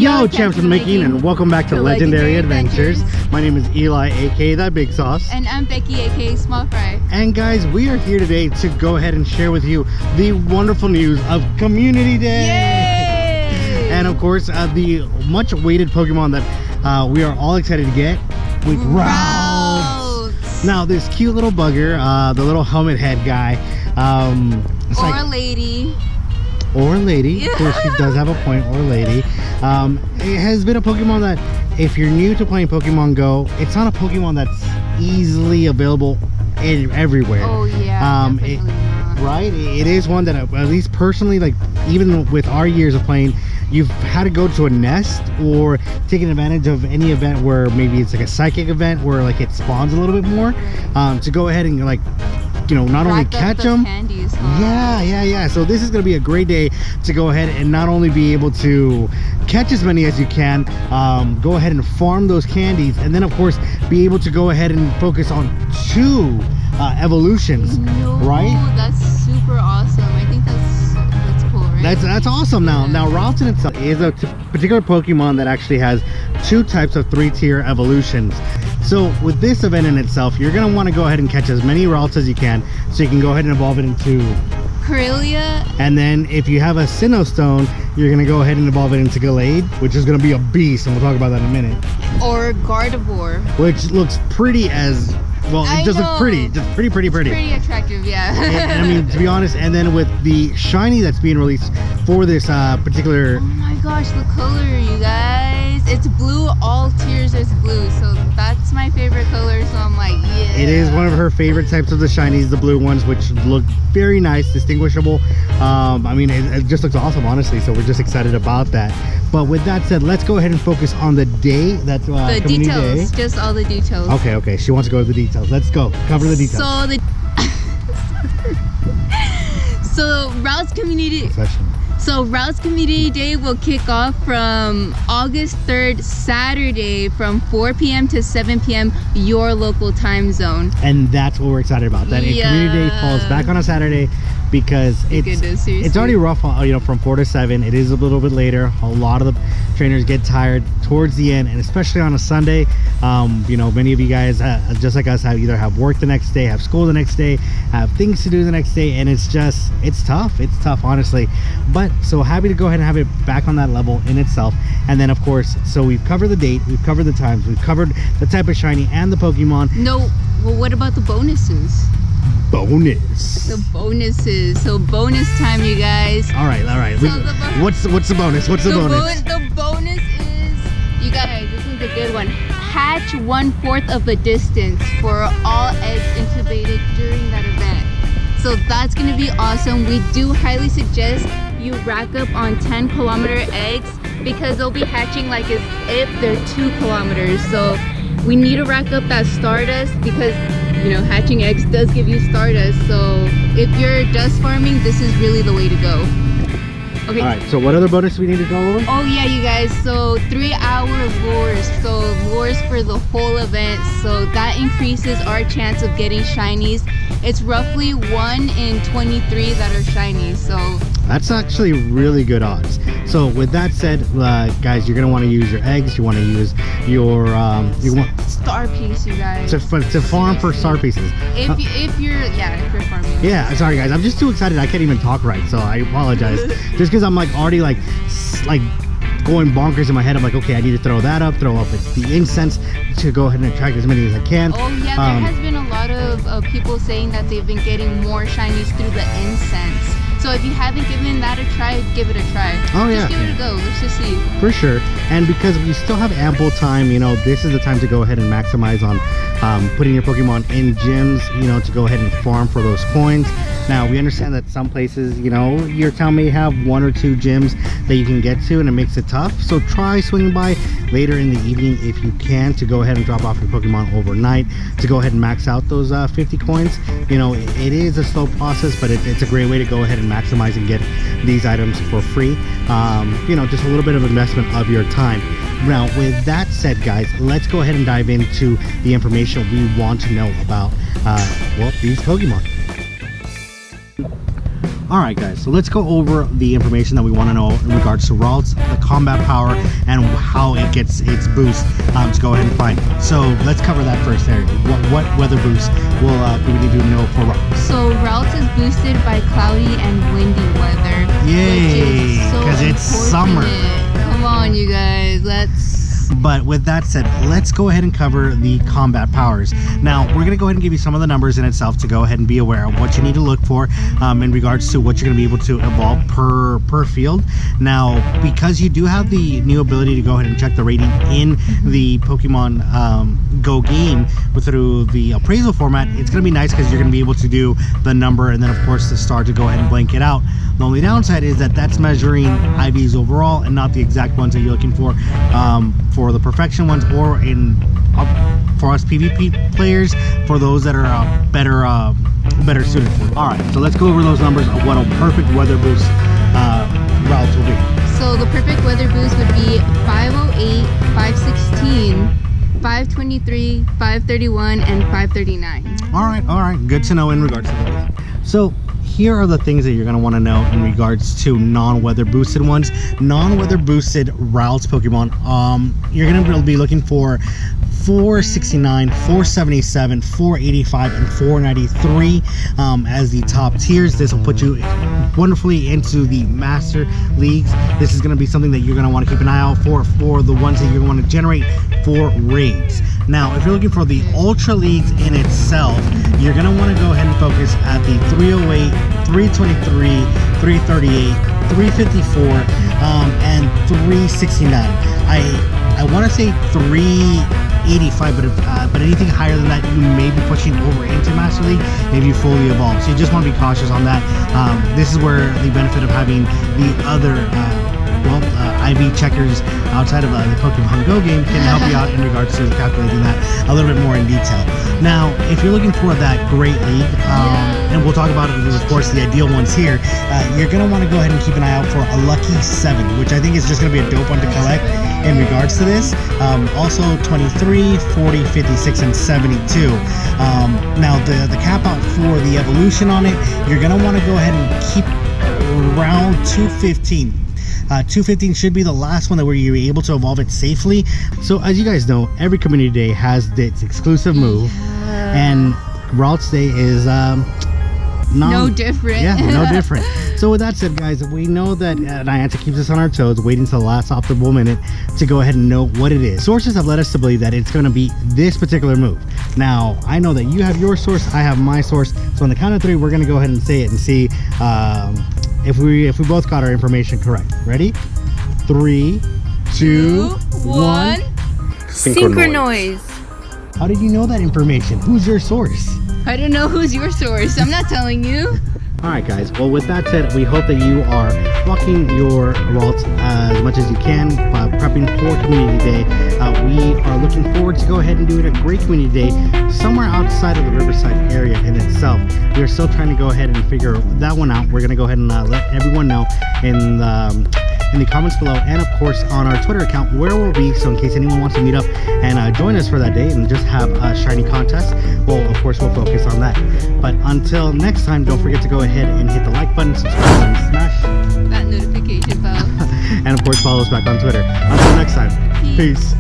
Yo, champs from making, and welcome back to Legendary Adventures. My name is Eli, aka That Big Sauce. And I'm Becky, aka Small Fry. And guys, we are here today to go ahead and share with you the wonderful news of Community Day. Yay! And of course, the much awaited Pokemon that we are all excited to get with RALTS. Now, this cute little bugger, the little helmet head guy. Or like, a lady. Or a lady, of course she does have a point, or a lady. It has been a Pokemon that, if you're new to playing Pokemon Go, it's not a Pokemon that's easily available everywhere. Oh yeah, right? It is one that, at least personally, like even with our years of playing, you've had to go to a nest or taking advantage of any event where maybe it's like a psychic event where like it spawns a little bit more, to go ahead and like, you know, not only catch them. Candies, huh? Yeah. So this is going to be a great day to go ahead and not only be able to catch as many as you can, go ahead and farm those candies, and then of course be able to go ahead and focus on 2 evolutions. Right? That's super awesome. I think that's cool, right? That's awesome. Now RALTS in itself is a particular Pokemon that actually has 2 types of 3-tier evolutions. So with this event in itself, you're going to want to go ahead and catch as many RALTS as you can, so you can go ahead and evolve it into Corellia. And then if you have a Sinnoh Stone, you're going to go ahead and evolve it into Gallade, which is going to be a beast, and we'll talk about that in a minute. Or Gardevoir, which looks pretty as well. It just looks pretty, just pretty. It's pretty attractive, yeah. And I mean, to be honest, and then with the shiny that's being released for this particular, oh my gosh, the color, you guys, it's blue. All tiers is blue, so that's my favorite color. So I'm like, yeah, it is one of her favorite types of the shinies, the blue ones, which look very nice, distinguishable. I mean, it just looks awesome, honestly, so we're just excited about that. But with that said, let's go ahead and focus on the day that's the details day. Just all the details. Okay, she wants to go with the details. Let's go cover the details. So RALTS Community. So RALTS Community Day will kick off from August 3rd, Saturday, from 4 p.m. to 7 p.m. your local time zone. And that's what we're excited about. That Community Day falls back on a Saturday, because it's already rough, you know, from 4 to 7. It is a little bit later. A lot of the trainers get tired towards the end, and especially on a Sunday. You know, many of you guys, just like us, either have work the next day, have school the next day, have things to do the next day, and it's tough, honestly. But so happy to go ahead and have it back on that level in itself. And then of course, so we've covered the date, we've covered the times, we've covered the type of shiny and the Pokemon. No, well, what about the bonuses? The bonuses. So bonus time, you guys. All right. So what's the bonus? What's the bonus? The bonus is, you guys, this is a good one. Hatch 1/4 of the distance for all eggs incubated during that event. So that's gonna be awesome. We do highly suggest you rack up on 10-kilometer eggs, because they'll be hatching like as if they're 2 kilometers. So we need to rack up that Stardust, because you know, hatching eggs does give you Stardust. So if you're dust farming, this is really the way to go. Okay. All right, so what other bonus do we need to go over? Oh yeah, you guys, so 3-hour lures. So lures for the whole event. So that increases our chance of getting shinies. It's roughly 1 in 23 that are shinies. So that's actually really good odds. So with that said, guys, you're gonna want to use your eggs. You want to use your star piece, you guys, to farm for star pieces. If you're farming. Yeah, sorry guys, I'm just too excited. I can't even talk right, so I apologize. Just because I'm like already like going bonkers in my head. I'm like, okay, I need to throw that up, throw up the incense to go ahead and attract as many as I can. Oh yeah, there has been a lot of people saying that they've been getting more shinies through the incense. So if you haven't given that a try, give it a try. Oh yeah, just give it a go. Let's just see. For sure. And because we still have ample time, you know, this is the time to go ahead and maximize on putting your Pokemon in gyms, you know, to go ahead and farm for those coins. Now, we understand that some places, you know, your town may have 1 or 2 gyms that you can get to, and it makes it tough. So try swinging by later in the evening if you can, to go ahead and drop off your Pokemon overnight, to go ahead and max out those 50 coins. You know, it is a slow process, but it's a great way to go ahead and maximize and get these items for free. You know, just a little bit of investment of your time. Now, with that said, guys, let's go ahead and dive into the information we want to know about, well, these Pokemon. All right, guys, so let's go over the information that we want to know in regards to RALTS, the combat power, and how it gets its boost to go ahead and find. So let's cover that first area. What weather boost do we need to know for RALTS? So RALTS is boosted by cloudy and windy weather. Yay, because it's summer. Come on, you guys, let's... But with that said, let's go ahead and cover the combat powers. Now, we're going to go ahead and give you some of the numbers in itself to go ahead and be aware of what you need to look for in regards to what you're going to be able to evolve per field. Now, because you do have the new ability to go ahead and check the rating in the Pokemon Go game through the appraisal format, it's going to be nice because you're going to be able to do the number and then, of course, the star to go ahead and blank it out. The only downside is that that's measuring IVs overall and not the exact ones that you're looking for the perfection ones, or for us PvP players, for those that are better suited for it. All right, so let's go over those numbers of what a perfect weather boost RALTS will be. So the perfect weather boost would be 508, 516, 523, 531, and 539. All right, good to know in regards to those. So here are the things that you're going to want to know in regards to non-weather boosted ones. Non-weather boosted RALTS Pokemon, you're going to be looking for 469, 477, 485, and 493 as the top tiers. This will put you wonderfully into the Master Leagues. This is going to be something that you're going to want to keep an eye out for the ones that you're going to want to generate for raids. Now, if you're looking for the Ultra Leagues in itself, you're going to want to go ahead and focus at the 308, 323, 338, 354, and 369. I want to say 385, but anything higher than that, you may be pushing over into Master League if you fully evolve. So you just want to be cautious on that. This is where the benefit of having the other IV checkers outside of the Pokemon Go game can help you out in regards to calculating that a little bit more in detail. Now, if you're looking for that great league, and we'll talk about it, of course, the ideal ones here, you're going to want to go ahead and keep an eye out for a Lucky 7, which I think is just going to be a dope one to collect in regards to this. Also 23, 40, 56, and 72. Now, the cap out for the evolution on it, you're going to want to go ahead and keep around 215. 215 should be the last one where you're able to evolve it safely. So as you guys know, every community day has its exclusive move, and RALTS Day is no different. Yeah, no different. So with that said, guys, we know that Niantic keeps us on our toes, waiting to the last optimal minute to go ahead and know what it is. Sources have led us to believe that it's going to be this particular move. Now, I know that you have your source, I have my source. So on the count of 3, we're going to go ahead and say it and see if we both got our information correct. Ready? 3, 2, 1. Synchronoise. How did you know that information? Who's your source? I don't know who's your source. I'm not telling you. Alright guys, well with that said, we hope that you are rocking your RALTS as much as you can, prepping for Community Day. We are looking forward to go ahead and doing a great Community Day somewhere outside of the Riverside area in itself. We are still trying to go ahead and figure that one out. We're going to go ahead and let everyone know in the comments below, and of course on our Twitter account where we'll be, so in case anyone wants to meet up and join us for that day and just have a shiny contest, well, of course we'll focus on that. But until next time, don't forget to go ahead and hit the like button, subscribe, and smash that notification bell. And of course follow us back on Twitter. Until next time, peace.